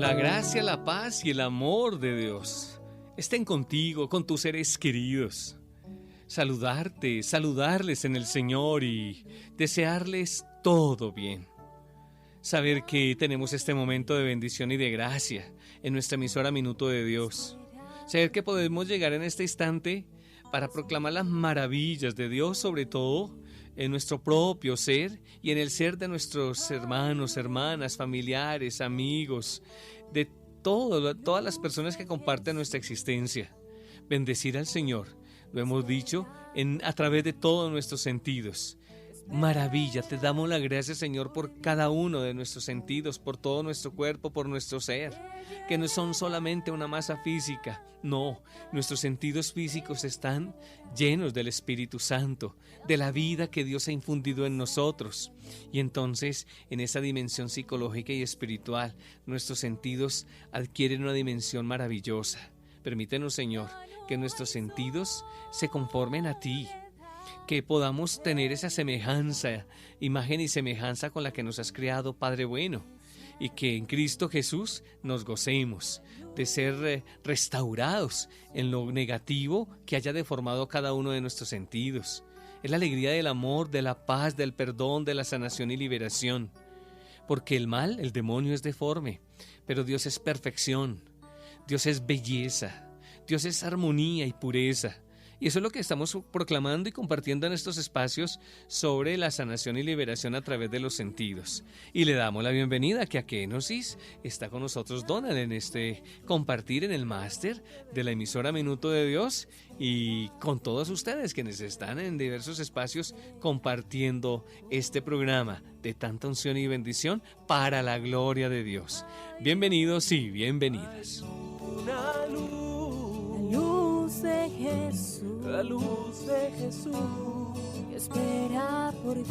La gracia, la paz y el amor de Dios estén contigo, con tus seres queridos. Saludarte, saludarles en el Señor y desearles todo bien. Saber que tenemos este momento de bendición y de gracia en nuestra emisora Minuto de Dios. Saber que podemos llegar en este instante para proclamar las maravillas de Dios, sobre todo en nuestro propio ser y en el ser de nuestros hermanos, hermanas, familiares, amigos, de todas las personas que comparten nuestra existencia. Bendecir al Señor, lo hemos dicho, a través de todos nuestros sentidos. Maravilla, te damos la gracia, Señor, por cada uno de nuestros sentidos, por todo nuestro cuerpo, por nuestro ser, que no son solamente una masa física. No, nuestros sentidos físicos están llenos del Espíritu Santo, de la vida que Dios ha infundido en nosotros. Y entonces, en esa dimensión psicológica y espiritual, nuestros sentidos adquieren una dimensión maravillosa. Permítenos, Señor, que nuestros sentidos se conformen a ti, que podamos tener esa semejanza, imagen y semejanza con la que nos has creado, Padre bueno, y que en Cristo Jesús nos gocemos de ser restaurados en lo negativo que haya deformado cada uno de nuestros sentidos. Es la alegría del amor, de la paz, del perdón, de la sanación y liberación. Porque el mal, el demonio, es deforme, pero Dios es perfección, Dios es belleza, Dios es armonía y pureza. Y eso es lo que estamos proclamando y compartiendo en estos espacios sobre la sanación y liberación a través de los sentidos. Y le damos la bienvenida que a Kenosis está con nosotros Donald en este compartir en el máster de la emisora Minuto de Dios y con todos ustedes quienes están en diversos espacios compartiendo este programa de tanta unción y bendición para la gloria de Dios. Bienvenidos y bienvenidas. De Jesús, la luz de Jesús, que espera por ti,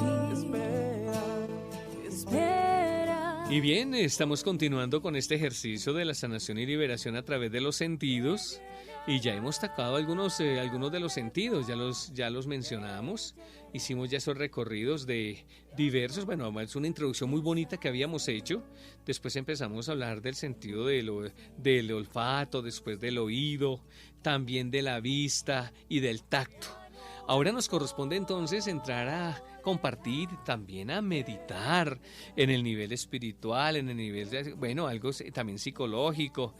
espera. Y bien, estamos continuando con este ejercicio de la sanación y liberación a través de los sentidos y ya hemos tocado algunos de los sentidos, ya los mencionamos, hicimos ya esos recorridos de diversos, bueno, es una introducción muy bonita que habíamos hecho, después empezamos a hablar del sentido del olfato, después del oído, también de la vista y del tacto. Ahora nos corresponde entonces entrar a compartir, también a meditar en el nivel espiritual, en el nivel de, bueno, algo también psicológico,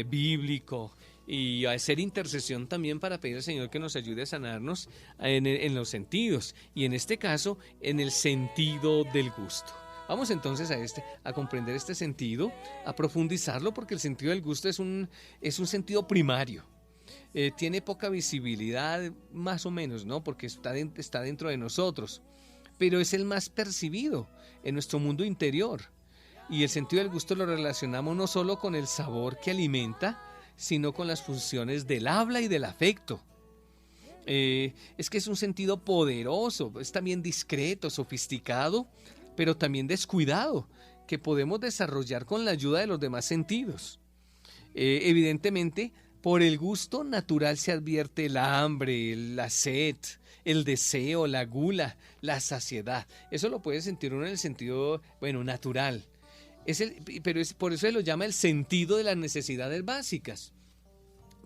bíblico, y a hacer intercesión también para pedir al Señor que nos ayude a sanarnos en los sentidos, y en este caso en el sentido del gusto. Vamos entonces a comprender este sentido, a profundizarlo, porque el sentido del gusto es un sentido primario. Tiene poca visibilidad, más o menos, ¿no? Porque está dentro de nosotros, pero es el más percibido en nuestro mundo interior. Y el sentido del gusto lo relacionamos no solo con el sabor que alimenta, sino con las funciones del habla y del afecto. Es que es un sentido poderoso, es también discreto, sofisticado, pero también descuidado, que podemos desarrollar con la ayuda de los demás sentidos. Evidentemente, por el gusto natural se advierte la hambre, la sed, el deseo, la gula, la saciedad. Eso lo puede sentir uno en el sentido, bueno, natural. Por eso se lo llama el sentido de las necesidades básicas,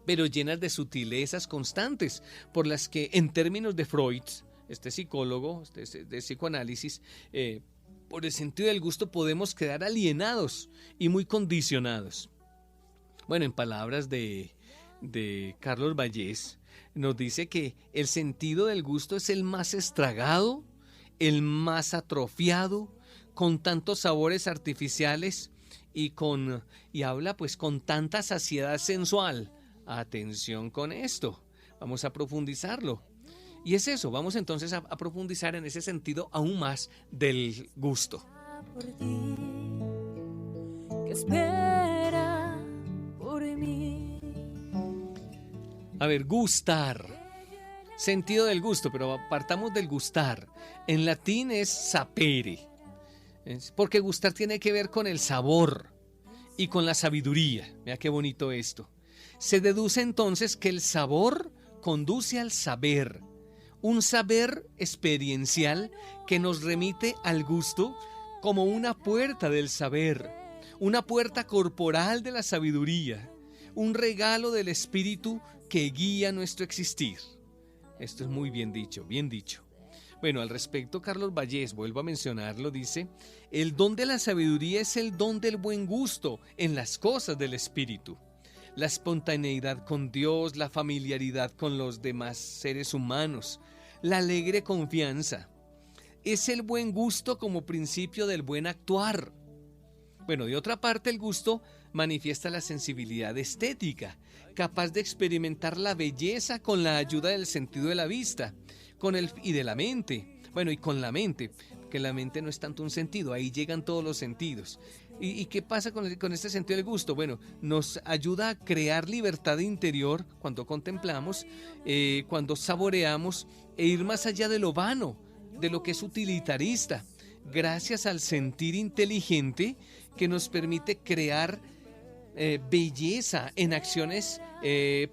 pero llenas de sutilezas constantes, por las que en términos de Freud, este psicólogo de psicoanálisis, por el sentido del gusto podemos quedar alienados y muy condicionados. Bueno, en palabras de Carlos Vallés, nos dice que el sentido del gusto es el más estragado, el más atrofiado, con tantos sabores artificiales y habla pues con tanta saciedad sensual. Atención con esto, vamos a profundizarlo. Y es eso, vamos entonces a profundizar en ese sentido aún más del gusto. Por ti, que espera por mí. A ver, gustar. Sentido del gusto, pero partamos del gustar. En latín es sapere. Porque gustar tiene que ver con el sabor y con la sabiduría. Mira qué bonito esto. Se deduce entonces que el sabor conduce al saber. Un saber experiencial que nos remite al gusto como una puerta del saber. una puerta corporal de la sabiduría, un regalo del Espíritu que guía nuestro existir. Esto es muy bien dicho, bien dicho. Bueno, al respecto, Carlos Vallés, vuelvo a mencionarlo, dice: el don de la sabiduría es el don del buen gusto en las cosas del Espíritu. La espontaneidad con Dios, la familiaridad con los demás seres humanos, la alegre confianza. Es el buen gusto como principio del buen actuar. Bueno, de otra parte, el gusto manifiesta la sensibilidad estética, capaz de experimentar la belleza con la ayuda del sentido de la vista y de la mente. Bueno, y con la mente, que la mente no es tanto un sentido, ahí llegan todos los sentidos. ¿Y qué pasa con este sentido del gusto? Bueno, nos ayuda a crear libertad interior cuando contemplamos, cuando saboreamos, e ir más allá de lo vano, de lo que es utilitarista, gracias al sentir inteligente que nos permite crear belleza en acciones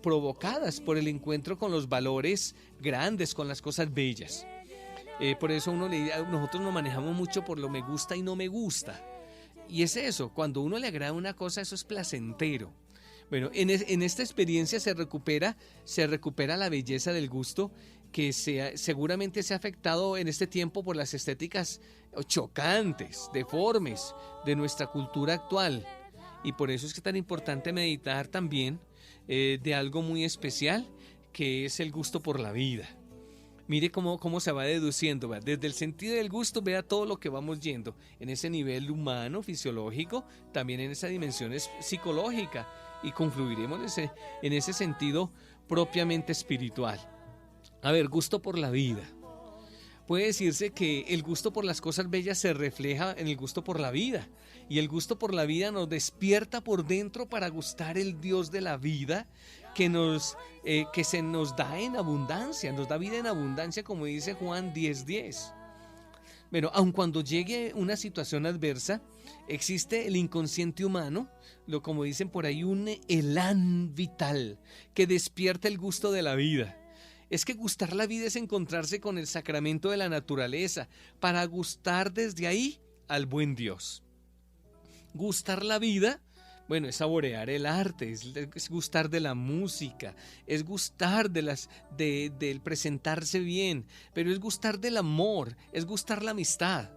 provocadas por el encuentro con los valores grandes, con las cosas bellas. Por eso nosotros nos manejamos mucho por lo me gusta y no me gusta. Y es eso, cuando uno le agrada una cosa, eso es placentero. Bueno, en esta experiencia se recupera la belleza del gusto que seguramente se ha afectado en este tiempo por las estéticas chocantes, deformes de nuestra cultura actual. Y por eso es que es tan importante meditar también de algo muy especial, que es el gusto por la vida. Mire cómo se va deduciendo, ¿va? Desde el sentido del gusto, vea todo lo que vamos yendo, en ese nivel humano, fisiológico, también en esa dimensión psicológica, y confluiremos en ese sentido propiamente espiritual. A ver, gusto por la vida. Puede decirse que el gusto por las cosas bellas se refleja en el gusto por la vida, y el gusto por la vida nos despierta por dentro para gustar el Dios de la vida que se nos da en abundancia, nos da vida en abundancia, como dice Juan 10:10. Bueno, aun cuando llegue una situación adversa, existe el inconsciente humano, como dicen por ahí, un elán vital que despierta el gusto de la vida. Es que gustar la vida es encontrarse con el sacramento de la naturaleza para gustar desde ahí al buen Dios. Gustar la vida, bueno, es saborear el arte, es gustar de la música, es gustar del presentarse bien, pero es gustar del amor, es gustar la amistad.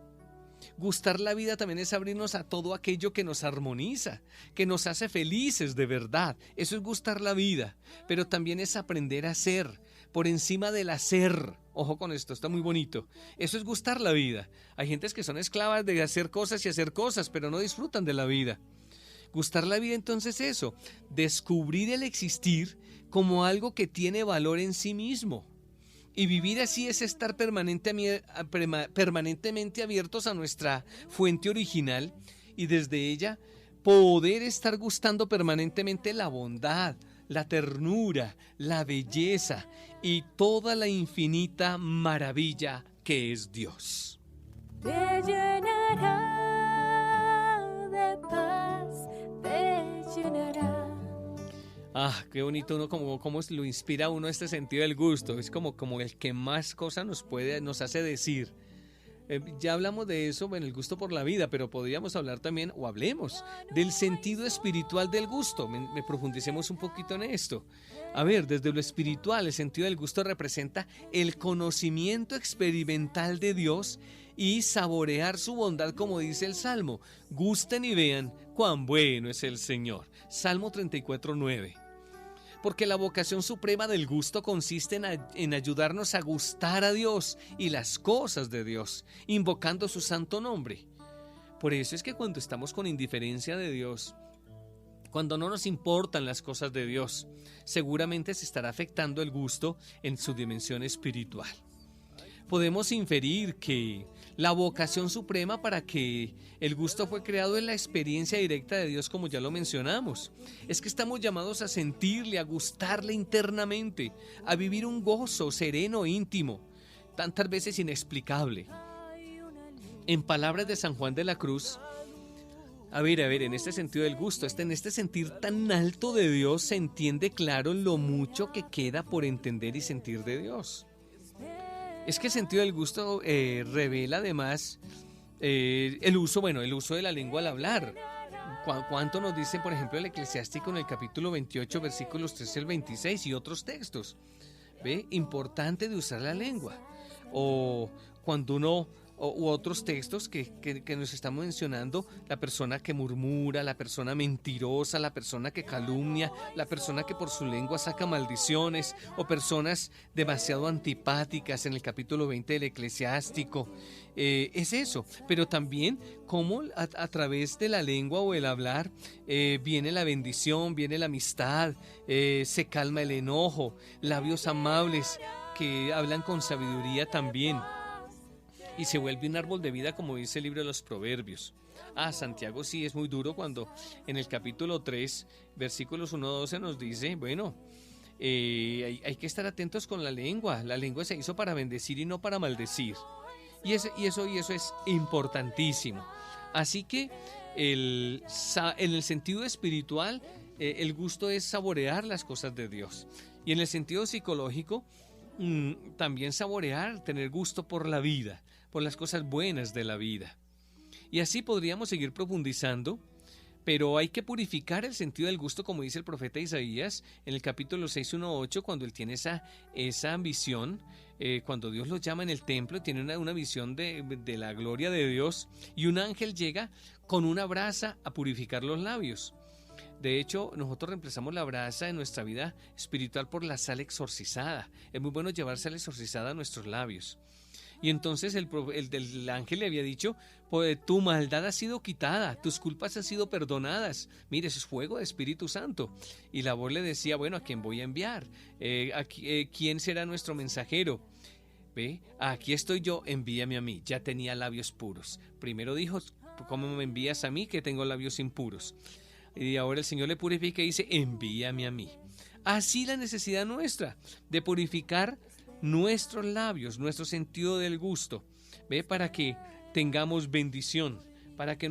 Gustar la vida también es abrirnos a todo aquello que nos armoniza, que nos hace felices de verdad. Eso es gustar la vida, pero también es aprender a ser por encima del hacer. Ojo con esto, está muy bonito. Eso es gustar la vida. Hay gentes que son esclavas de hacer cosas y hacer cosas, pero no disfrutan de la vida. Gustar la vida entonces es eso, descubrir el existir como algo que tiene valor en sí mismo. Y vivir así es estar permanentemente abiertos a nuestra fuente original y desde ella poder estar gustando permanentemente la bondad, la ternura, la belleza y toda la infinita maravilla que es Dios. Te llenará de paz, te llenará. Ah, qué bonito uno, cómo lo inspira a uno este sentido del gusto. Es como el que más cosas nos hace decir. Ya hablamos de eso, bueno, el gusto por la vida, pero podríamos hablar también, o hablemos, del sentido espiritual del gusto. Me profundicemos un poquito en esto. A ver, desde lo espiritual, el sentido del gusto representa el conocimiento experimental de Dios y saborear su bondad, como dice el Salmo. Gusten y vean cuán bueno es el Señor. Salmo 34:9. Porque la vocación suprema del gusto consiste en ayudarnos a gustar a Dios y las cosas de Dios, invocando su santo nombre. Por eso es que cuando estamos con indiferencia de Dios, cuando no nos importan las cosas de Dios, seguramente se estará afectando el gusto en su dimensión espiritual. Podemos inferir que la vocación suprema para que el gusto fue creado en la experiencia directa de Dios, como ya lo mencionamos. Es que estamos llamados a sentirle, a gustarle internamente, a vivir un gozo sereno e íntimo, tantas veces inexplicable. En palabras de San Juan de la Cruz, a ver, en este sentido del gusto, en este sentir tan alto de Dios, se entiende claro lo mucho que queda por entender y sentir de Dios. Es que el sentido del gusto revela además el uso de la lengua al hablar. ¿Cuánto nos dice, por ejemplo, el Eclesiástico en el capítulo 28, versículos 13 al 26 y otros textos? ¿Ve? Importante de usar la lengua. O cuando uno, u otros textos que nos estamos mencionando, la persona que murmura, la persona mentirosa, la persona que calumnia, la persona que por su lengua saca maldiciones, o personas demasiado antipáticas en el capítulo 20 del Eclesiástico. Es eso, pero también cómo a través de la lengua o el hablar viene la bendición, viene la amistad, se calma el enojo, labios amables que hablan con sabiduría también. Y se vuelve un árbol de vida, como dice el libro de los Proverbios. Santiago sí es muy duro cuando en el capítulo 3, versículos 1-12 nos dice, bueno, hay que estar atentos con la lengua. La lengua se hizo para bendecir y no para maldecir. Y eso es importantísimo. Así que en el sentido espiritual, el gusto es saborear las cosas de Dios. Y en el sentido psicológico, también saborear, tener gusto por la vida, por las cosas buenas de la vida. Y así podríamos seguir profundizando, pero hay que purificar el sentido del gusto, como dice el profeta Isaías en el capítulo 6:1-8, cuando él tiene esa ambición, cuando Dios lo llama en el templo, tiene una visión de la gloria de Dios, y un ángel llega con una brasa a purificar los labios. De hecho, nosotros reemplazamos la brasa en nuestra vida espiritual por la sal exorcizada. Es muy bueno llevar sal exorcizada a nuestros labios. Y entonces el ángel le había dicho, pues, tu maldad ha sido quitada, tus culpas han sido perdonadas. Mire, eso es fuego de Espíritu Santo. Y la voz le decía, bueno, ¿a quién voy a enviar? ¿Quién será nuestro mensajero? ¿Ve? Aquí estoy yo, envíame a mí. Ya tenía labios puros. Primero dijo, ¿cómo me envías a mí que tengo labios impuros? Y ahora el Señor le purifica y dice, envíame a mí. Así la necesidad nuestra de purificar nuestros labios, nuestro sentido del gusto, ¿ve? Para que tengamos bendición, para que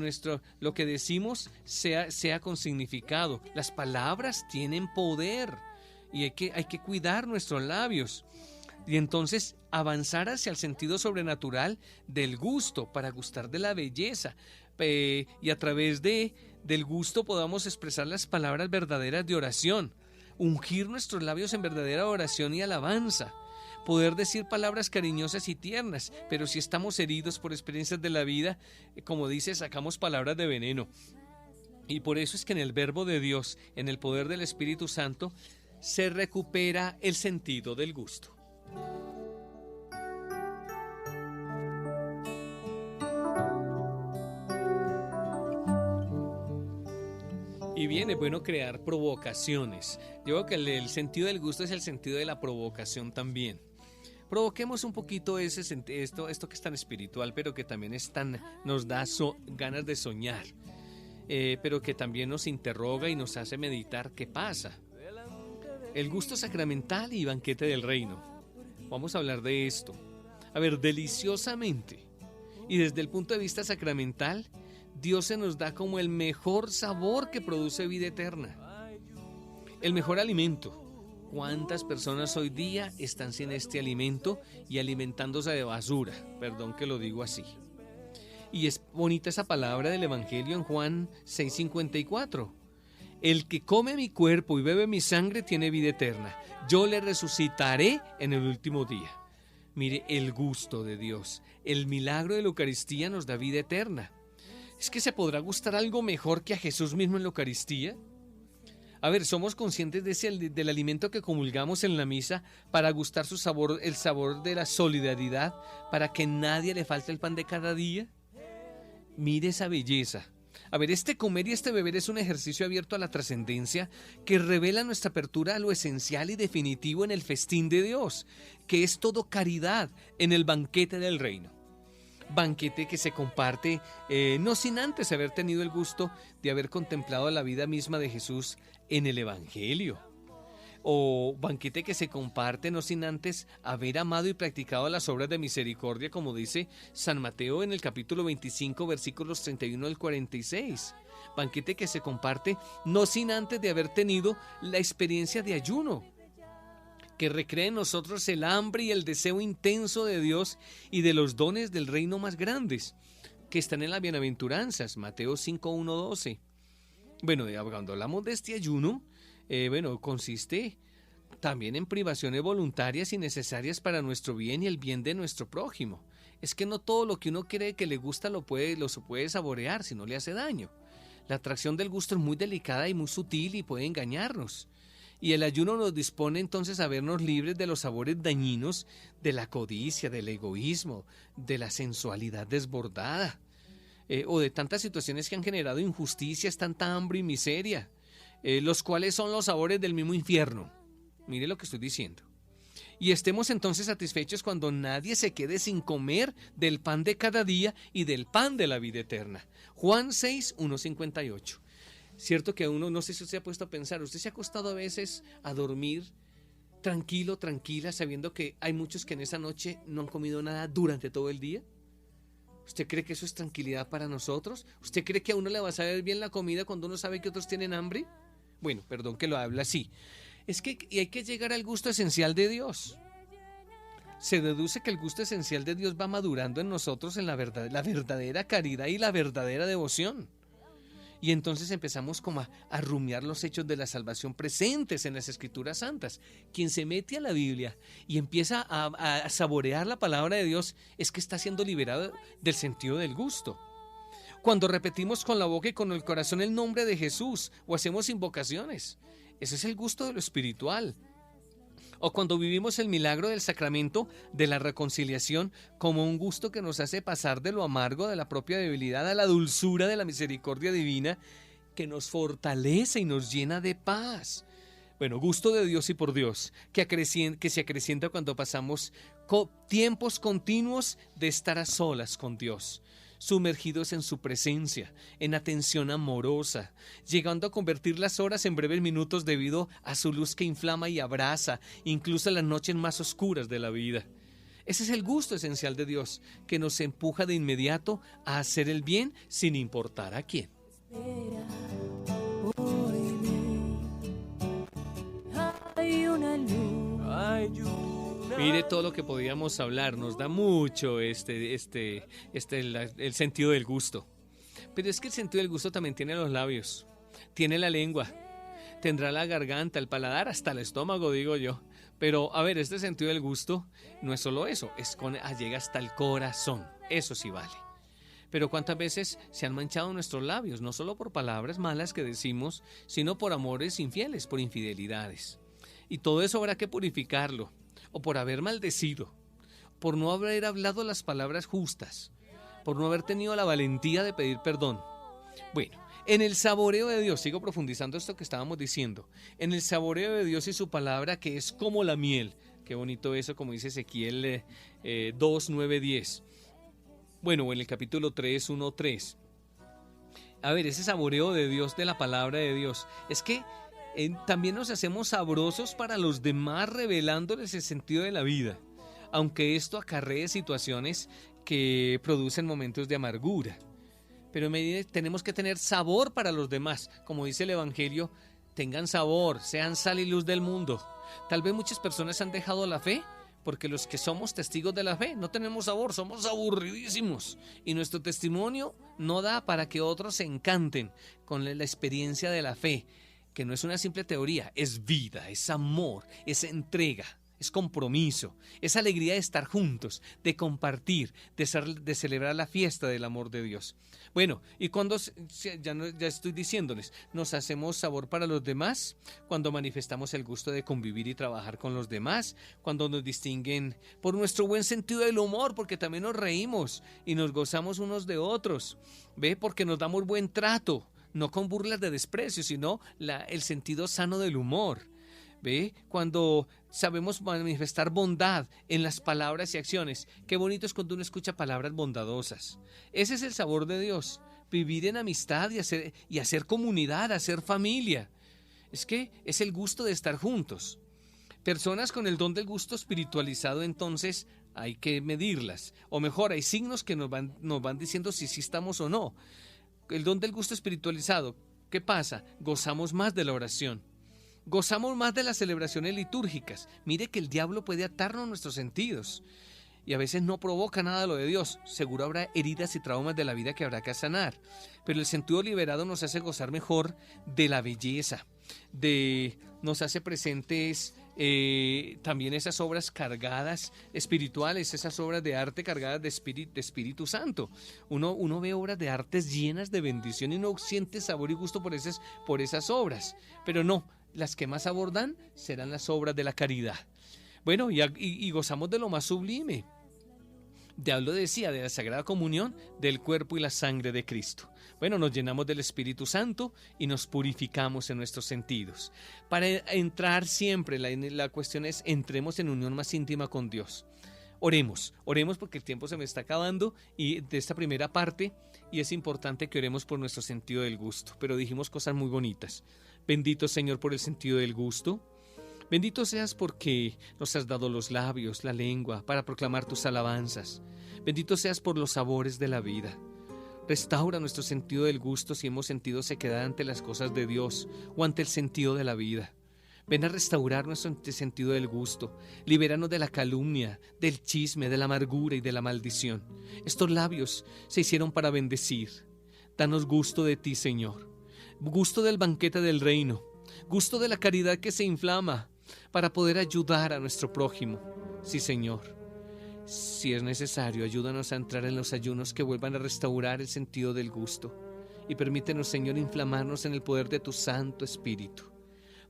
lo que decimos sea con significado. Las palabras tienen poder y hay que cuidar nuestros labios. Y entonces avanzar hacia el sentido sobrenatural del gusto, para gustar de la belleza, y a través del gusto podamos expresar las palabras verdaderas de oración, ungir nuestros labios en verdadera oración y alabanza, poder decir palabras cariñosas y tiernas, pero si estamos heridos por experiencias de la vida, como dice, sacamos palabras de veneno. Y por eso es que en el verbo de Dios, en el poder del Espíritu Santo, se recupera el sentido del gusto. Y bien, es bueno crear provocaciones. Yo creo que el sentido del gusto es el sentido de la provocación también. Provoquemos un poquito esto que es tan espiritual, pero que también nos da ganas de soñar, pero que también nos interroga y nos hace meditar qué pasa. El gusto sacramental y banquete del reino. Vamos a hablar de esto. A ver, deliciosamente. Y desde el punto de vista sacramental, Dios se nos da como el mejor sabor que produce vida eterna. El mejor alimento. ¿Cuántas personas hoy día están sin este alimento y alimentándose de basura? Perdón que lo digo así. Y es bonita esa palabra del Evangelio en Juan 6:54. El que come mi cuerpo y bebe mi sangre tiene vida eterna. Yo le resucitaré en el último día. Mire, el gusto de Dios. El milagro de la Eucaristía nos da vida eterna. ¿Es que se podrá gustar algo mejor que a Jesús mismo en la Eucaristía? A ver, ¿somos conscientes del alimento que comulgamos en la misa para gustar su sabor, el sabor de la solidaridad, para que nadie le falte el pan de cada día? Mire esa belleza. A ver, este comer y este beber es un ejercicio abierto a la trascendencia que revela nuestra apertura a lo esencial y definitivo en el festín de Dios, que es todo caridad en el banquete del reino. Banquete que se comparte no sin antes haber tenido el gusto de haber contemplado la vida misma de Jesús en el Evangelio. O banquete que se comparte no sin antes haber amado y practicado las obras de misericordia, como dice San Mateo en el capítulo 25, versículos 31 al 46. Banquete que se comparte no sin antes de haber tenido la experiencia de ayuno, que recrea en nosotros el hambre y el deseo intenso de Dios y de los dones del reino más grandes, que están en las bienaventuranzas, Mateo 5, 1, 12. Bueno, cuando hablamos de este ayuno, consiste también en privaciones voluntarias y necesarias para nuestro bien y el bien de nuestro prójimo. Es que no todo lo que uno cree que le gusta lo se puede saborear, si no le hace daño. La atracción del gusto es muy delicada y muy sutil y puede engañarnos. Y el ayuno nos dispone entonces a vernos libres de los sabores dañinos de la codicia, del egoísmo, de la sensualidad desbordada, o de tantas situaciones que han generado injusticias, tanta hambre y miseria, los cuales son los sabores del mismo infierno. Mire lo que estoy diciendo. Y estemos entonces satisfechos cuando nadie se quede sin comer del pan de cada día y del pan de la vida eterna. Juan 6, 1:58. Cierto que uno, no sé si usted se ha puesto a pensar, usted se ha acostado a veces a dormir tranquilo, tranquila, sabiendo que hay muchos que en esa noche no han comido nada durante todo el día. ¿Usted cree que eso es tranquilidad para nosotros? ¿Usted cree que a uno le va a saber bien la comida cuando uno sabe que otros tienen hambre? Bueno, perdón que lo hable así. Es que hay que llegar al gusto esencial de Dios. Se deduce que el gusto esencial de Dios va madurando en nosotros en la verdadera caridad y la verdadera devoción. Y entonces empezamos como a rumiar los hechos de la salvación presentes en las Escrituras Santas. Quien se mete a la Biblia y empieza a saborear la palabra de Dios es que está siendo liberado del sentido del gusto. Cuando repetimos con la boca y con el corazón el nombre de Jesús o hacemos invocaciones, ese es el gusto de lo espiritual. O cuando vivimos el milagro del sacramento de la reconciliación como un gusto que nos hace pasar de lo amargo de la propia debilidad a la dulzura de la misericordia divina que nos fortalece y nos llena de paz. Bueno, gusto de Dios y por Dios, que se acrecienta cuando pasamos tiempos continuos de estar a solas con Dios, sumergidos en su presencia, en atención amorosa, llegando a convertir las horas en breves minutos debido a su luz que inflama y abraza, incluso las noches más oscuras de la vida. Ese es el gusto esencial de Dios, que nos empuja de inmediato a hacer el bien sin importar a quién. Mire todo lo que podíamos hablar, nos da mucho el sentido del gusto. Pero es que el sentido del gusto también tiene los labios, tiene la lengua, tendrá la garganta, el paladar, hasta el estómago, digo yo. Pero, a ver, este sentido del gusto no es solo eso, llega hasta el corazón, eso sí vale. Pero ¿cuántas veces se han manchado nuestros labios? No solo por palabras malas que decimos, sino por amores infieles, por infidelidades. Y todo eso habrá que purificarlo. O por haber maldecido, por no haber hablado las palabras justas, por no haber tenido la valentía de pedir perdón. Bueno, en el saboreo de Dios, sigo profundizando esto que estábamos diciendo, en el saboreo de Dios y su palabra que es como la miel, qué bonito eso, como dice Ezequiel 2, 9, 10. Bueno, en el capítulo 3, 1, 3. A ver, ese saboreo de Dios, de la palabra de Dios, es que también nos hacemos sabrosos para los demás revelándoles el sentido de la vida, aunque esto acarree situaciones que producen momentos de amargura. Pero tenemos que tener sabor para los demás, como dice el Evangelio, tengan sabor, sean sal y luz del mundo. Tal vez muchas personas han dejado la fe porque los que somos testigos de la fe no tenemos sabor, somos aburridísimos y nuestro testimonio no da para que otros se encanten con la experiencia de la fe, que no es una simple teoría, es vida, es amor, es entrega, es compromiso, es alegría de estar juntos, de compartir, de celebrar la fiesta del amor de Dios. Bueno, y cuando, ya estoy diciéndoles, nos hacemos sabor para los demás, cuando manifestamos el gusto de convivir y trabajar con los demás, cuando nos distinguen por nuestro buen sentido del humor, porque también nos reímos y nos gozamos unos de otros, ¿ve? Porque nos damos buen trato, no con burlas de desprecio, sino el sentido sano del humor. ¿Ve? Cuando sabemos manifestar bondad en las palabras y acciones. Qué bonito es cuando uno escucha palabras bondadosas. Ese es el sabor de Dios. Vivir en amistad y hacer comunidad, hacer familia. Es que es el gusto de estar juntos. Personas con el don del gusto espiritualizado, entonces hay que medirlas. O mejor, hay signos que nos van diciendo si sí estamos o no. El don del gusto espiritualizado, ¿qué pasa? Gozamos más de la oración, gozamos más de las celebraciones litúrgicas. Mire que el diablo puede atarnos nuestros sentidos y a veces no provoca nada lo de Dios. Seguro habrá heridas y traumas de la vida que habrá que sanar, pero el sentido liberado nos hace gozar mejor de la belleza, nos hace presentes también esas obras cargadas espirituales, esas obras de arte cargadas de Espíritu Santo. Uno ve obras de artes llenas de bendición y uno siente sabor y gusto por esas obras, pero no, las que más abordan serán las obras de la caridad. Bueno, y gozamos de lo más sublime. Diablo decía de la Sagrada Comunión, del cuerpo y la sangre de Cristo. Bueno, nos llenamos del Espíritu Santo y nos purificamos en nuestros sentidos. Para entrar siempre, la cuestión es, entremos en unión más íntima con Dios. Oremos porque el tiempo se me está acabando y de esta primera parte, y es importante que oremos por nuestro sentido del gusto. Pero dijimos cosas muy bonitas. Bendito Señor por el sentido del gusto. Bendito seas porque nos has dado los labios, la lengua, para proclamar tus alabanzas. Bendito seas por los sabores de la vida. Restaura nuestro sentido del gusto si hemos sentido sequedad ante las cosas de Dios o ante el sentido de la vida. Ven a restaurar nuestro sentido del gusto. Libéranos de la calumnia, del chisme, de la amargura y de la maldición. Estos labios se hicieron para bendecir. Danos gusto de ti, Señor. Gusto del banquete del reino. Gusto de la caridad que se inflama para poder ayudar a nuestro prójimo. Sí, Señor. Si es necesario, ayúdanos a entrar en los ayunos que vuelvan a restaurar el sentido del gusto. Y permítenos, Señor, inflamarnos en el poder de tu Santo Espíritu,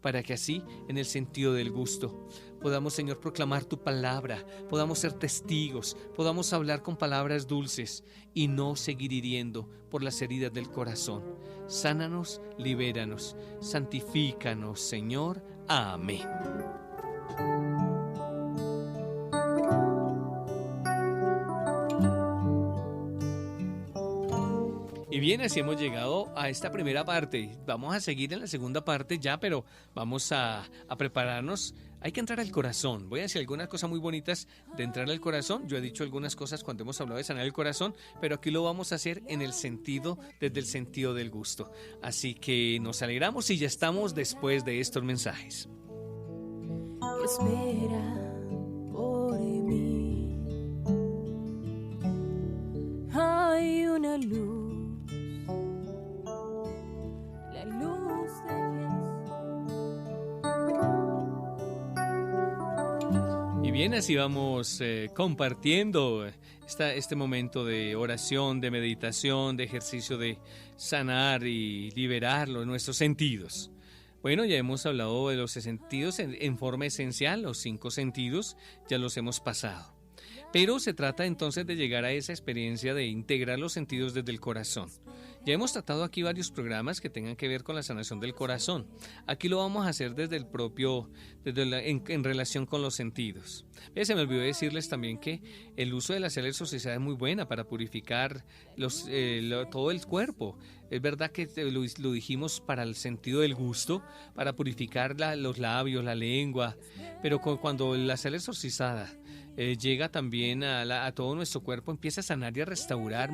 para que así, en el sentido del gusto, podamos, Señor, proclamar tu palabra, podamos ser testigos, podamos hablar con palabras dulces y no seguir hiriendo por las heridas del corazón. Sánanos, libéranos, santifícanos, Señor. Amén. Y bien, así hemos llegado a esta primera parte. Vamos a seguir en la segunda parte ya, pero vamos a prepararnos. Hay que entrar al corazón. Voy a decir algunas cosas muy bonitas de entrar al corazón. Yo he dicho algunas cosas cuando hemos hablado de sanar el corazón, pero aquí lo vamos a hacer en el sentido, desde el sentido del gusto. Así que nos alegramos y ya estamos después de estos mensajes. Espera por mí. Hay una luz. La luz de Jesús. Y bien, así vamos compartiendo este momento de oración, de meditación, de ejercicio de sanar y liberar nuestros sentidos. Bueno, ya hemos hablado de los sentidos en forma esencial, los 5 sentidos, ya los hemos pasado. Pero se trata entonces de llegar a esa experiencia de integrar los sentidos desde el corazón. Ya hemos tratado aquí varios programas que tengan que ver con la sanación del corazón. Aquí lo vamos a hacer desde el propio, en relación con los sentidos. Se me olvidó decirles también que el uso de la sal exorcizada es muy buena para purificar todo el cuerpo. Es verdad que lo dijimos para el sentido del gusto, para purificar los labios, la lengua, pero cuando la sal exorcizada llega también a todo nuestro cuerpo, empieza a sanar y a restaurar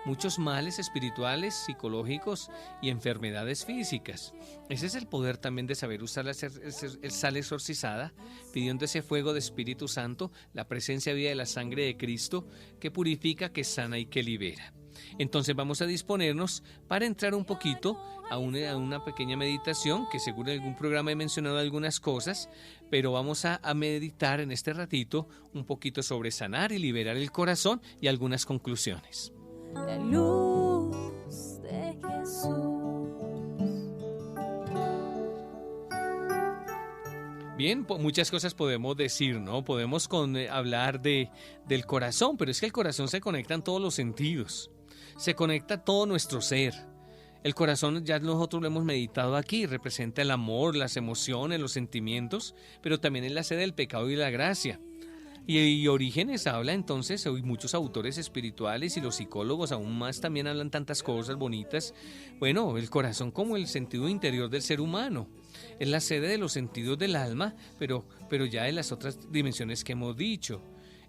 muchos males espirituales, psicológicos y enfermedades físicas. Ese es el poder también de saber usar la sal exorcizada, pidiendo ese fuego de Espíritu Santo, la presencia viva de la sangre de Cristo, que purifica, que sana y que libera. Entonces vamos a disponernos para entrar un poquito a una pequeña meditación, que seguro en algún programa he mencionado algunas cosas, pero vamos a meditar en este ratito un poquito sobre sanar y liberar el corazón y algunas conclusiones. La luz de Jesús. Bien, muchas cosas podemos decir, ¿no? Podemos hablar del corazón, pero es que el corazón se conecta en todos los sentidos. Se conecta todo nuestro ser. El corazón, ya nosotros lo hemos meditado aquí, representa el amor, las emociones, los sentimientos, pero también es la sede del pecado y la gracia. Y Orígenes habla entonces, hoy muchos autores espirituales y los psicólogos aún más también hablan tantas cosas bonitas. Bueno, el corazón como el sentido interior del ser humano. Es la sede de los sentidos del alma, pero ya en las otras dimensiones que hemos dicho.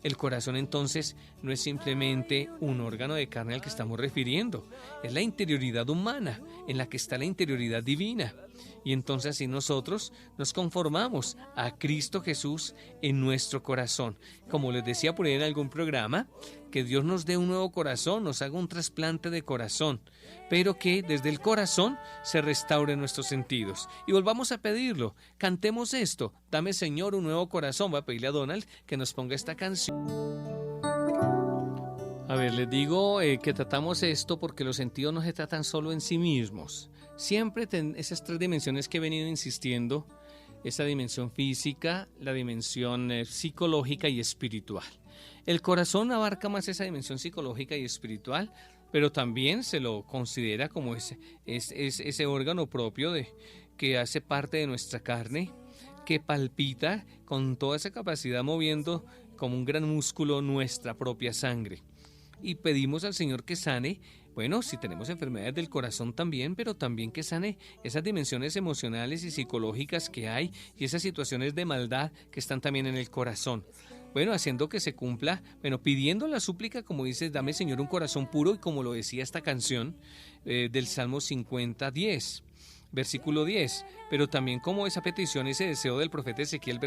El corazón entonces no es simplemente un órgano de carne al que estamos refiriendo, es la interioridad humana en la que está la interioridad divina. Y entonces así nosotros nos conformamos a Cristo Jesús en nuestro corazón. Como les decía por ahí en algún programa, que Dios nos dé un nuevo corazón, nos haga un trasplante de corazón, pero que desde el corazón se restauren nuestros sentidos. Y volvamos a pedirlo, cantemos esto, dame Señor un nuevo corazón. Voy a pedirle a Donald que nos ponga esta canción. A ver, les digo que tratamos esto porque los sentidos no se tratan solo en sí mismos. Siempre esas tres dimensiones que he venido insistiendo, esa dimensión física, la dimensión psicológica y espiritual. El corazón abarca más esa dimensión psicológica y espiritual, pero también se lo considera como ese órgano propio que hace parte de nuestra carne, que palpita con toda esa capacidad moviendo como un gran músculo nuestra propia sangre. Y pedimos al Señor que sane, bueno, si tenemos enfermedades del corazón también, pero también que sane esas dimensiones emocionales y psicológicas que hay y esas situaciones de maldad que están también en el corazón. Bueno, haciendo que se cumpla, bueno, pidiendo la súplica, como dice, dame Señor un corazón puro, y como lo decía esta canción del Salmo 50:10. Versículo 10, pero también como esa petición, ese deseo del profeta Ezequiel,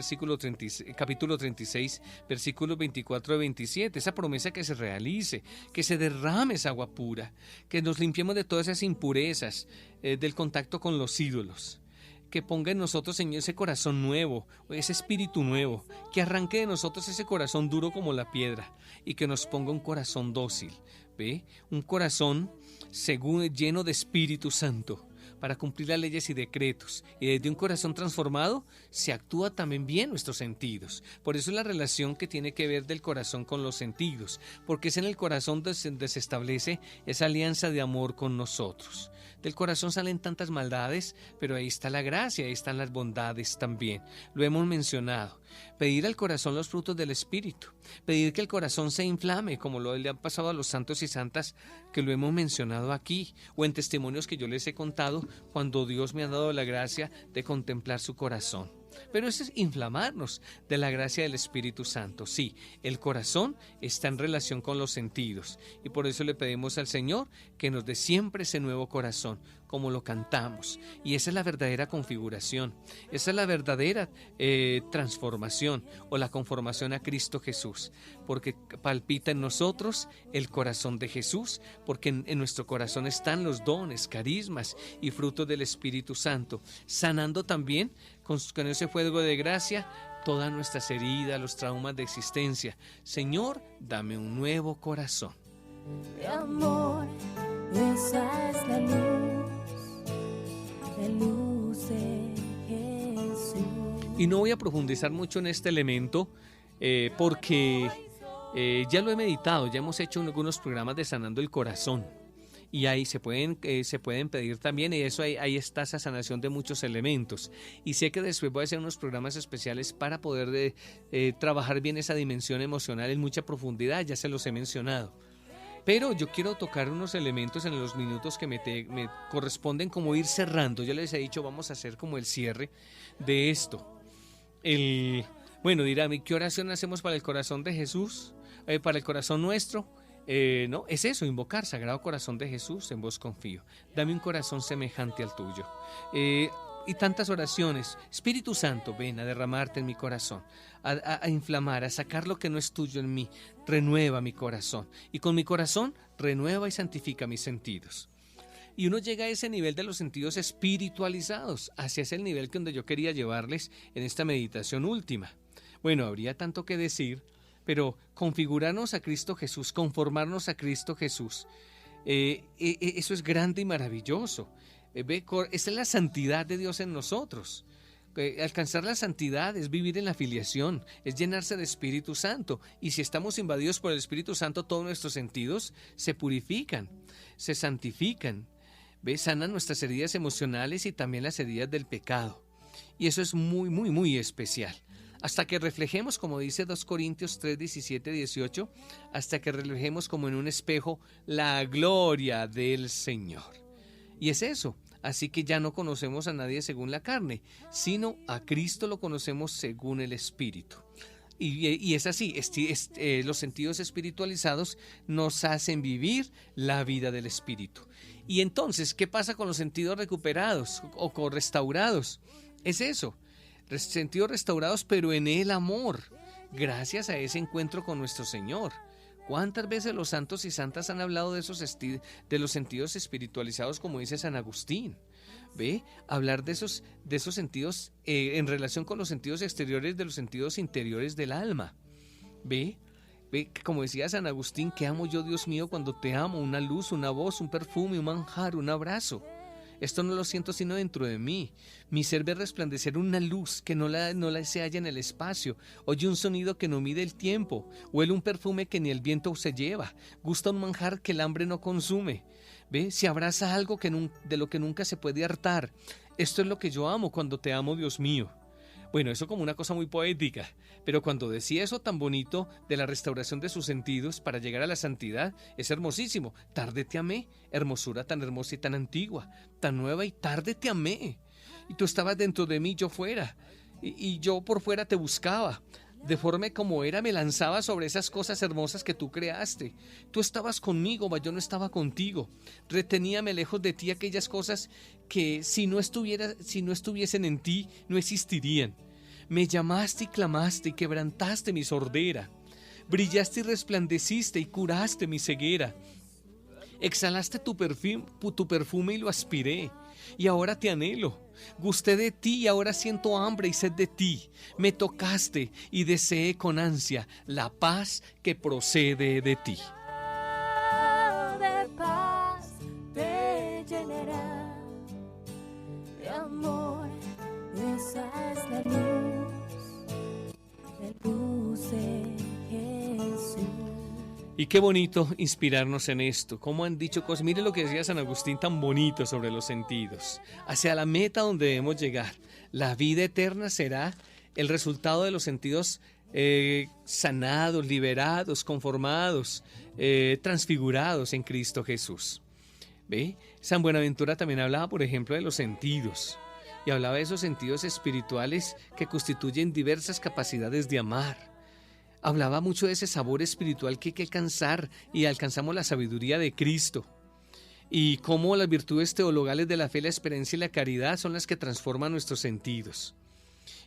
capítulo 36, versículos 24 a 27, esa promesa que se realice, que se derrame esa agua pura, que nos limpiemos de todas esas impurezas del contacto con los ídolos, que ponga en nosotros, Señor, ese corazón nuevo, ese espíritu nuevo, que arranque de nosotros ese corazón duro como la piedra y que nos ponga un corazón dócil, ¿ve? Un corazón lleno de Espíritu Santo, para cumplir las leyes y decretos. Y desde un corazón transformado se actúa también bien nuestros sentidos. Por eso es la relación que tiene que ver del corazón con los sentidos, porque es en el corazón donde se establece esa alianza de amor con nosotros. Del corazón salen tantas maldades, pero ahí está la gracia, ahí están las bondades también. Lo hemos mencionado. Pedir al corazón los frutos del Espíritu. Pedir que el corazón se inflame, como le han pasado a los santos y santas que lo hemos mencionado aquí, o en testimonios que yo les he contado cuando Dios me ha dado la gracia de contemplar su corazón. Pero eso es inflamarnos de la gracia del Espíritu Santo. Sí, el corazón está en relación con los sentidos y por eso le pedimos al Señor que nos dé siempre ese nuevo corazón, como lo cantamos. Y esa es la verdadera configuración, esa es la verdadera transformación o la conformación a Cristo Jesús, porque palpita en nosotros el corazón de Jesús, porque en nuestro corazón están los dones, carismas y frutos del Espíritu Santo, sanando también con ese fuego de gracia todas nuestras heridas, los traumas de existencia. Señor, dame un nuevo corazón. De amor, esa es la luz de Jesús. Y no voy a profundizar mucho en este elemento porque ya lo he meditado, ya hemos hecho algunos programas de Sanando el Corazón. Y ahí se pueden pedir también, y eso ahí está esa sanación de muchos elementos. Y sé que después voy a hacer unos programas especiales para poder trabajar bien esa dimensión emocional en mucha profundidad, ya se los he mencionado. Pero yo quiero tocar unos elementos en los minutos que me corresponden como ir cerrando. Ya les he dicho, vamos a hacer como el cierre de esto. Bueno, dirán, ¿qué oración hacemos para el corazón de Jesús? Para el corazón nuestro. No, es eso, invocar, Sagrado Corazón de Jesús, en vos confío. Dame un corazón semejante al tuyo. Y tantas oraciones. Espíritu Santo, ven a derramarte en mi corazón, a inflamar, a sacar lo que no es tuyo en mí. Renueva mi corazón. Y con mi corazón, renueva y santifica mis sentidos. Y uno llega a ese nivel de los sentidos espiritualizados, hacia ese nivel que donde yo quería llevarles en esta meditación última. Bueno, habría tanto que decir, pero configurarnos a Cristo Jesús, conformarnos a Cristo Jesús, eso es grande y maravilloso. Esa es la santidad de Dios en nosotros. Alcanzar la santidad es vivir en la filiación, es llenarse de Espíritu Santo. Y si estamos invadidos por el Espíritu Santo, todos nuestros sentidos se purifican, se santifican, sanan nuestras heridas emocionales y también las heridas del pecado. Y eso es muy, muy, muy especial. Hasta que reflejemos, como dice 2 Corintios 3, 17, 18, hasta que reflejemos como en un espejo la gloria del Señor. Y es eso, así que ya no conocemos a nadie según la carne, sino a Cristo lo conocemos según el Espíritu. Y es así, los sentidos espiritualizados nos hacen vivir la vida del Espíritu. Y entonces, ¿qué pasa con los sentidos recuperados o con restaurados? Es eso, sentidos restaurados, pero en el amor, gracias a ese encuentro con nuestro Señor. ¿Cuántas veces los santos y santas han hablado de los sentidos espiritualizados, como dice San Agustín? ¿Ve? Hablar de esos sentidos en relación con los sentidos exteriores de los sentidos interiores del alma. ¿Ve? ¿Ve? Como decía San Agustín, ¿qué amo yo, Dios mío, cuando te amo? Una luz, una voz, un perfume, un manjar, un abrazo. Esto no lo siento sino dentro de mí. Mi ser ve resplandecer una luz que no la se halla en el espacio. Oye un sonido que no mide el tiempo. Huele un perfume que ni el viento se lleva. Gusta un manjar que el hambre no consume. ¿Ve? Se abraza algo de lo que nunca se puede hartar. Esto es lo que yo amo cuando te amo, Dios mío. Bueno, eso como una cosa muy poética, pero cuando decía eso tan bonito de la restauración de sus sentidos para llegar a la santidad, es hermosísimo. Tarde te amé, hermosura tan hermosa y tan antigua, tan nueva, y tarde te amé. Y tú estabas dentro de mí, yo fuera, y yo por fuera te buscaba. Deforme como era, me lanzaba sobre esas cosas hermosas que tú creaste. Tú estabas conmigo, mas yo no estaba contigo. Reteníame lejos de ti aquellas cosas que si no estuviesen en ti, no existirían. Me llamaste y clamaste y quebrantaste mi sordera. Brillaste y resplandeciste y curaste mi ceguera. Exhalaste tu perfume y lo aspiré. Y ahora te anhelo. Gusté de ti y ahora siento hambre y sed de ti. Me tocaste y deseé con ansia la paz que procede de ti. De paz te llenará, de amor, esa es la luz de Jesús. Y qué bonito inspirarnos en esto. Como han dicho cosas, mire lo que decía San Agustín tan bonito sobre los sentidos. Hacia la meta donde debemos llegar. La vida eterna será el resultado de los sentidos sanados, liberados, conformados, transfigurados en Cristo Jesús. ¿Ve? San Buenaventura también hablaba, por ejemplo, de los sentidos. Y hablaba de esos sentidos espirituales que constituyen diversas capacidades de amar. Hablaba mucho de ese sabor espiritual que hay que alcanzar, y alcanzamos la sabiduría de Cristo. Y cómo las virtudes teologales de la fe, la esperanza y la caridad son las que transforman nuestros sentidos.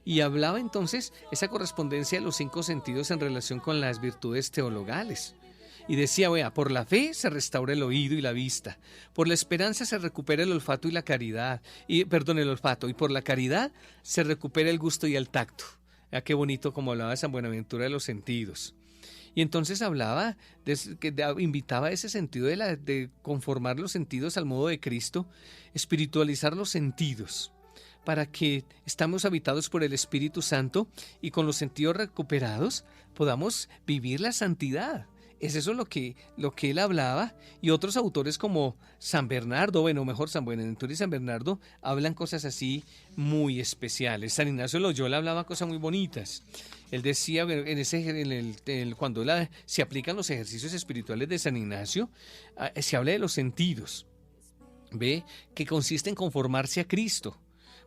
Y hablaba entonces esa correspondencia de los 5 sentidos en relación con las virtudes teologales. Y decía, vea, por la fe se restaura el oído y la vista, por la esperanza se recupera el olfato y la caridad, y por la caridad se recupera el gusto y el tacto. Qué bonito como hablaba San Buenaventura de los sentidos. Y entonces hablaba, invitaba a ese sentido de conformar los sentidos al modo de Cristo, espiritualizar los sentidos, para que estamos habitados por el Espíritu Santo y con los sentidos recuperados podamos vivir la santidad. Es eso lo que él hablaba, y otros autores como San Bernardo, San Buenaventura y San Bernardo hablan cosas así muy especiales. San Ignacio de Loyola hablaba cosas muy bonitas. Él decía, cuando se aplican los ejercicios espirituales de San Ignacio, se habla de los sentidos, ¿ve? Que consiste en conformarse a Cristo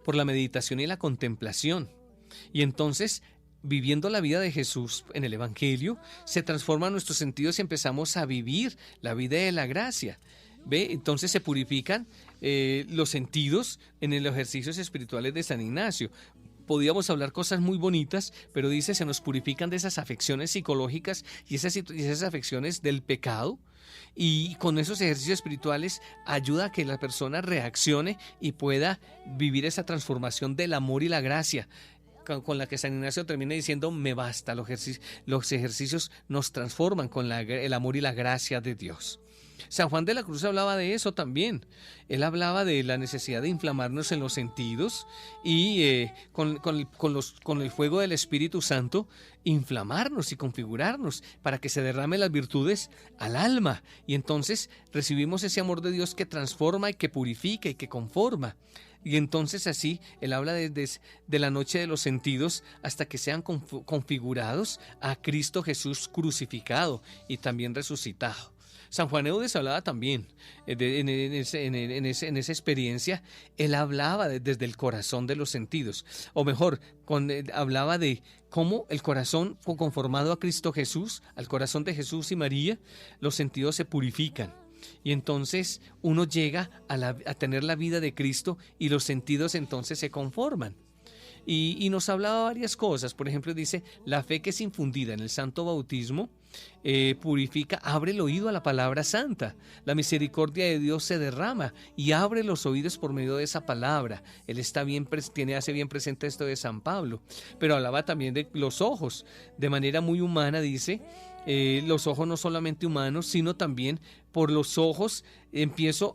por la meditación y la contemplación. Y entonces, viviendo la vida de Jesús en el Evangelio, se transforman nuestros sentidos y empezamos a vivir la vida de la gracia. ¿Ve? Entonces se purifican los sentidos en los ejercicios espirituales de San Ignacio. Podíamos hablar cosas muy bonitas, pero dice, se nos purifican de esas afecciones psicológicas y esas afecciones del pecado. Y con esos ejercicios espirituales ayuda a que la persona reaccione y pueda vivir esa transformación del amor y la gracia, con la que San Ignacio termina diciendo, me basta. Los ejercicios nos transforman con el amor y la gracia de Dios. San Juan de la Cruz hablaba de eso también. Él hablaba de la necesidad de inflamarnos en los sentidos y con el fuego del Espíritu Santo inflamarnos y configurarnos para que se derramen las virtudes al alma, y entonces recibimos ese amor de Dios que transforma y que purifica y que conforma. Y entonces así él habla de la noche de los sentidos hasta que sean configurados a Cristo Jesús crucificado y también resucitado. San Juan Eudes hablaba también, en esa experiencia, él hablaba desde el corazón de los sentidos, o mejor, hablaba de cómo el corazón conformado a Cristo Jesús, al corazón de Jesús y María, los sentidos se purifican. Y entonces uno llega a tener la vida de Cristo y los sentidos entonces se conforman. Y nos hablaba varias cosas. Por ejemplo, dice, la fe que es infundida en el santo bautismo purifica, abre el oído a la palabra santa. La misericordia de Dios se derrama y abre los oídos por medio de esa palabra. Él hace bien presente esto de San Pablo. Pero hablaba también de los ojos. De manera muy humana, dice, los ojos no solamente humanos, sino también por los ojos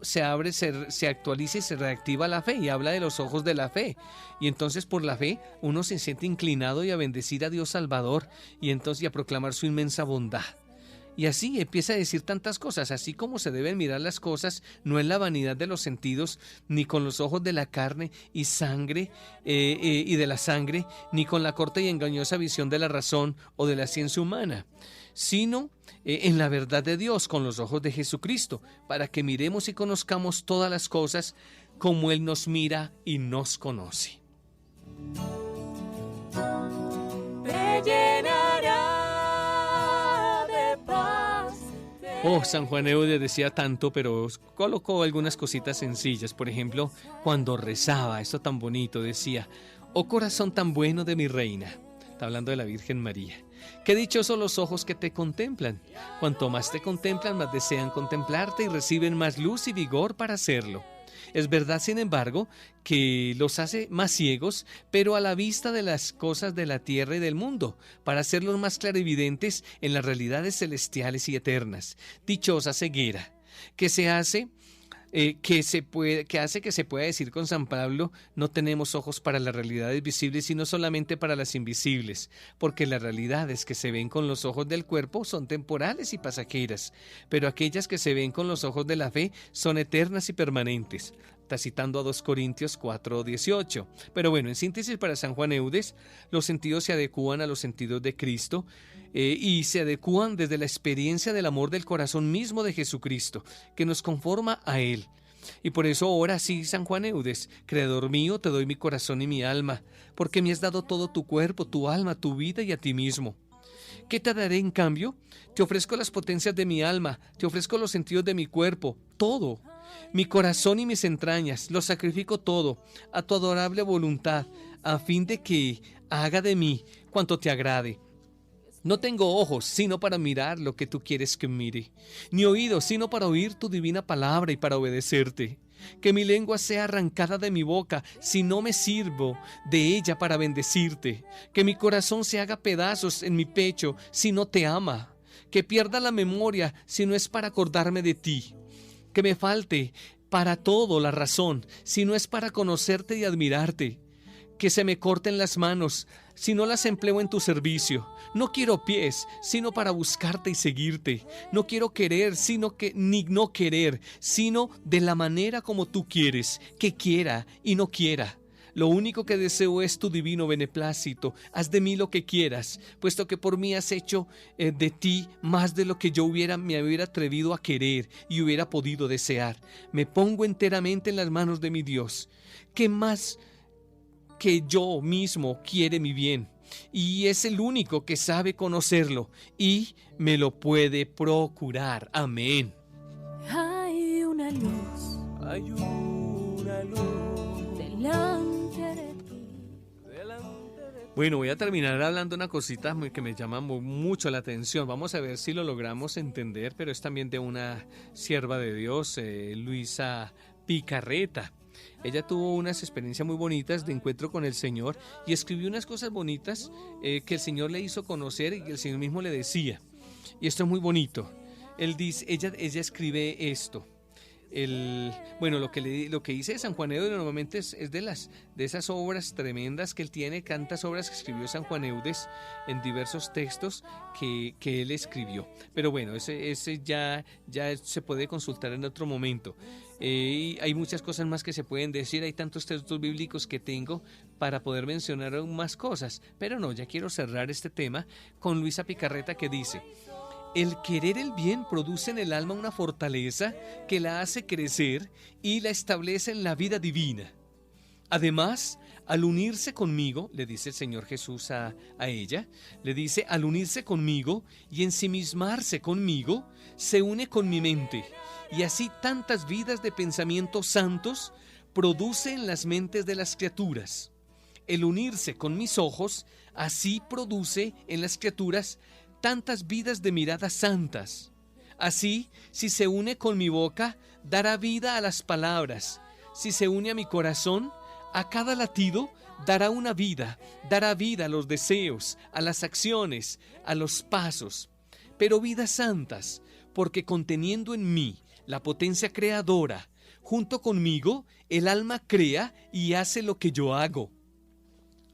se abre, se actualiza y se reactiva la fe, y habla de los ojos de la fe. Y entonces por la fe uno se siente inclinado y a bendecir a Dios Salvador y entonces a proclamar su inmensa bondad. Y así empieza a decir tantas cosas, así como se deben mirar las cosas, no en la vanidad de los sentidos, ni con los ojos de la carne y sangre y de la sangre, ni con la corta y engañosa visión de la razón o de la ciencia humana, sino en la verdad de Dios, con los ojos de Jesucristo, para que miremos y conozcamos todas las cosas como Él nos mira y nos conoce. Te llenará de paz. San Juan Eudes decía tanto, pero colocó algunas cositas sencillas. Por ejemplo, cuando rezaba, esto tan bonito, decía: oh corazón tan bueno de mi reina. Está hablando de la Virgen María. Qué dichosos los ojos que te contemplan. Cuanto más te contemplan, más desean contemplarte y reciben más luz y vigor para hacerlo. Es verdad, sin embargo, que los hace más ciegos, pero a la vista de las cosas de la tierra y del mundo, para hacerlos más clarividentes en las realidades celestiales y eternas. Dichosa ceguera, que hace que se pueda decir con San Pablo: no tenemos ojos para las realidades visibles, sino solamente para las invisibles, porque las realidades que se ven con los ojos del cuerpo son temporales y pasajeras, pero aquellas que se ven con los ojos de la fe son eternas y permanentes. Está citando a 2 Corintios 4:18. Pero bueno, en síntesis, para San Juan Eudes, los sentidos se adecúan a los sentidos de Cristo, y se adecúan desde la experiencia del amor del corazón mismo de Jesucristo, que nos conforma a Él. Y por eso ora así San Juan Eudes: Creador mío, te doy mi corazón y mi alma, porque me has dado todo tu cuerpo, tu alma, tu vida y a ti mismo. ¿Qué te daré en cambio? Te ofrezco las potencias de mi alma, te ofrezco los sentidos de mi cuerpo, todo. Mi corazón y mis entrañas, lo sacrifico todo a tu adorable voluntad, a fin de que haga de mí cuanto te agrade. No tengo ojos, sino para mirar lo que tú quieres que mire, ni oídos, sino para oír tu divina palabra y para obedecerte. Que mi lengua sea arrancada de mi boca, si no me sirvo de ella para bendecirte. Que mi corazón se haga pedazos en mi pecho, si no te ama. Que pierda la memoria, si no es para acordarme de ti. Que me falte para todo la razón, si no es para conocerte y admirarte. Que se me corten las manos, si no las empleo en tu servicio. No quiero pies, sino para buscarte y seguirte. No quiero querer, ni no querer, sino de la manera como tú quieres, que quiera y no quiera. Lo único que deseo es tu divino beneplácito. Haz de mí lo que quieras, puesto que por mí has hecho de ti más de lo que yo me hubiera atrevido a querer y hubiera podido desear. Me pongo enteramente en las manos de mi Dios, que más que yo mismo quiere mi bien, y es el único que sabe conocerlo y me lo puede procurar. Amén. Hay una luz delante de ti. Bueno, voy a terminar hablando una cosita que me llama mucho la atención. Vamos a ver si lo logramos entender, pero es también de una sierva de Dios, Luisa Picarreta. Ella tuvo unas experiencias muy bonitas de encuentro con el Señor y escribió unas cosas bonitas que el Señor le hizo conocer y que el Señor mismo le decía. Y esto es muy bonito. Ella escribe esto. Lo que dice San Juan Eudes normalmente es de esas obras tremendas que él tiene, tantas obras que escribió San Juan Eudes en diversos textos que él escribió. Pero bueno, ese ya se puede consultar en otro momento. Hay muchas cosas más que se pueden decir, hay tantos textos bíblicos que tengo para poder mencionar aún más cosas, pero no, ya quiero cerrar este tema con Luisa Picarreta, que dice: El querer el bien produce en el alma una fortaleza que la hace crecer y la establece en la vida divina. Además, al unirse conmigo, le dice el Señor Jesús a ella, le dice, al unirse conmigo y ensimismarse conmigo, se une con mi mente. Y así tantas vidas de pensamientos santos produce en las mentes de las criaturas. El unirse con mis ojos, así produce en las criaturas tantas vidas de miradas santas. Así, si se une con mi boca, dará vida a las palabras. Si se une a mi corazón, a cada latido dará una vida, dará vida a los deseos, a las acciones, a los pasos. Pero vidas santas, porque conteniendo en mí la potencia creadora, junto conmigo el alma crea y hace lo que yo hago.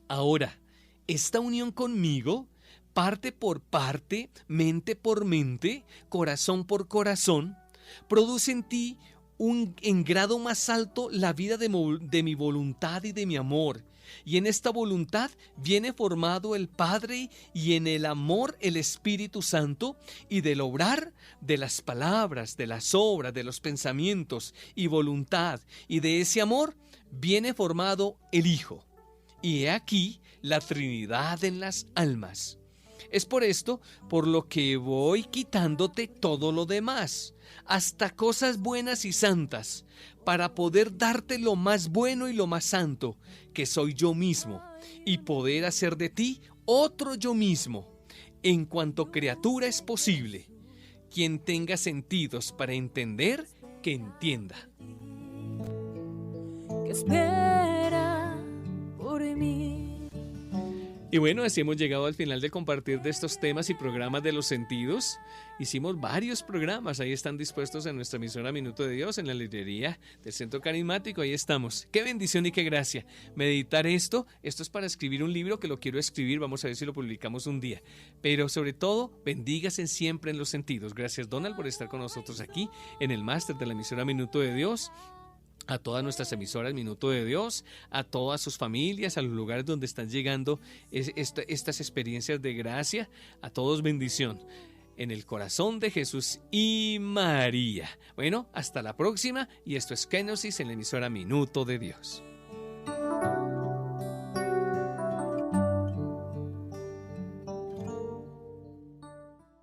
Ahora, esta unión conmigo, parte por parte, mente por mente, corazón por corazón, produce en ti en grado más alto la vida de mi voluntad y de mi amor. Y en esta voluntad viene formado el Padre y en el amor el Espíritu Santo, y del obrar de las palabras, de las obras, de los pensamientos y voluntad, y de ese amor viene formado el Hijo. Y he aquí la Trinidad en las almas. Es por esto por lo que voy quitándote todo lo demás, hasta cosas buenas y santas, para poder darte lo más bueno y lo más santo, que soy yo mismo, y poder hacer de ti otro yo mismo, en cuanto criatura es posible. Quien tenga sentidos para entender, que entienda. Que espera por mí. Y bueno, así hemos llegado al final de compartir de estos temas y programas de los sentidos. Hicimos varios programas, ahí están dispuestos en nuestra emisora Minuto de Dios, en la librería del Centro Carismático, ahí estamos. Qué bendición y qué gracia meditar esto es para escribir un libro que lo quiero escribir, vamos a ver si lo publicamos un día. Pero sobre todo, bendígase siempre en los sentidos. Gracias, Donald, por estar con nosotros aquí en el máster de la emisora Minuto de Dios. A todas nuestras emisoras Minuto de Dios, a todas sus familias, a los lugares donde están llegando estas experiencias de gracia, a todos bendición, en el corazón de Jesús y María. Bueno, hasta la próxima, y esto es Kenosis en la emisora Minuto de Dios.